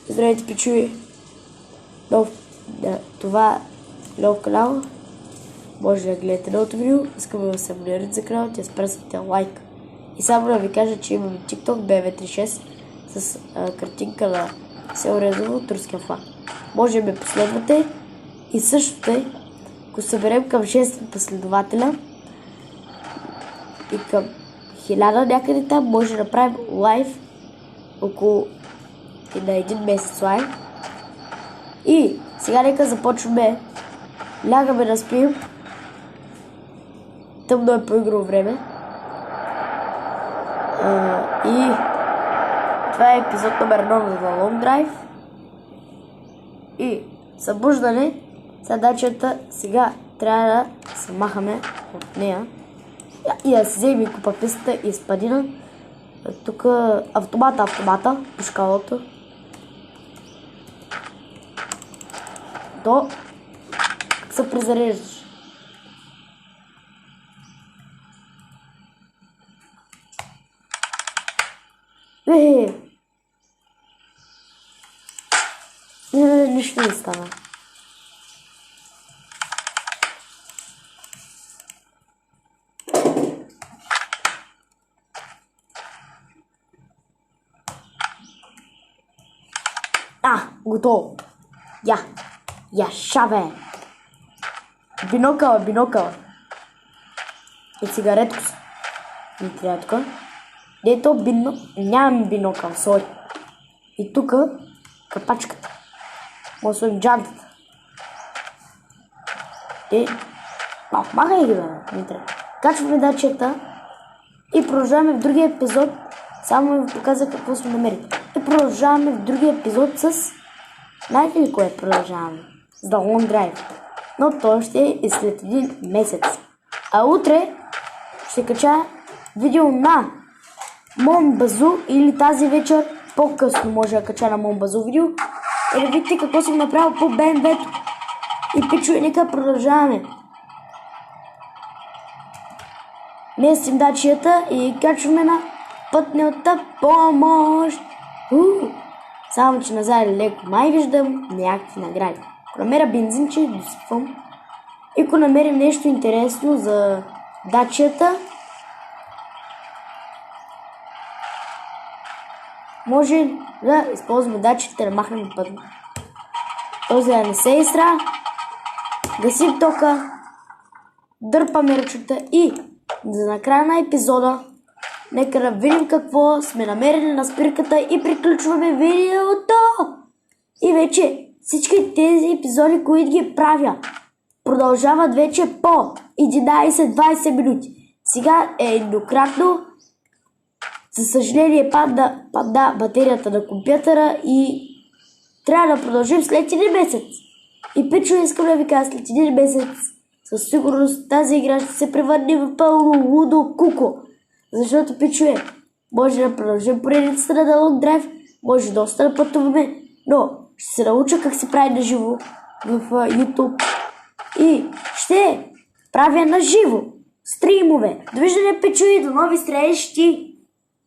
Здравейте, пичуи! Това е нов канал. Може да гледате новото видео. Искам да се абонирате за канала и да спресвате лайк. И само да ви кажа, че имаме TikTok BB36 с картинка на село Резово, турския флаг. Може да ме последвате и също тъй, ако съберем към 6 последователя и към 1000 някъде там, може да направим лайв около и на един месец лайв. И сега нека започваме. Лягаме да спим. Тъмно е по игрово време. И това е епизод номер 1 на Long Drive. И събуждане. Задачата сега трябва да се махаме от нея. И да си вземе купапистата и спадина. Тук автомата по шкалото. До се презареждаш. Нищо не стана. Готово. Я, шабе. Бинокъл. И цигаретко са. Не трябва тук. Дето нямам бинокъл, сори. И тук капачката. Може да сложим джантата. Махай ги, бе. Не трябва. Качваме дачета и продължаваме в другия епизод. Само ви показах какво сме намерили. И продължаваме в другия епизод с... Знаете ли кое продължаваме? С The Long Drive. Но то ще е и след един месец. А утре ще кача видео на Монбазу или тази вечер по-късно може да кача на Монбазу видео. И да видите какво съм направил по БМВ-то. И пичове, нека продължаваме. Местим дачията и качваме на пътната помощ. Само че назад леко май виждам някакви награди. Ако намеря бензинче, досипвам. И ако намерим нещо интересно за дачията, може да използваме дачите да махнем път. Този да не се изстра. Гасим тока. Дърпаме ръчата и за накрая на епизода нека да видим какво сме намерили на спирката и приключваме видеото. И вече всички тези епизоди, които ги правя, продължават вече по 11-20 минути. Сега е еднократно. За съжаление падна батерията на компютъра и трябва да продължим след един месец. И пичо, искам да ви кажа, след един месец със сигурност тази игра ще се превърне в пълно лудо куко. Защото, пичове, може да продължим поредицата на The Long Drive, може доста да пътуваме, но ще се науча как се прави на живо в YouTube и ще правя на живо стримове. Довиждане, пичове, до нови срещи!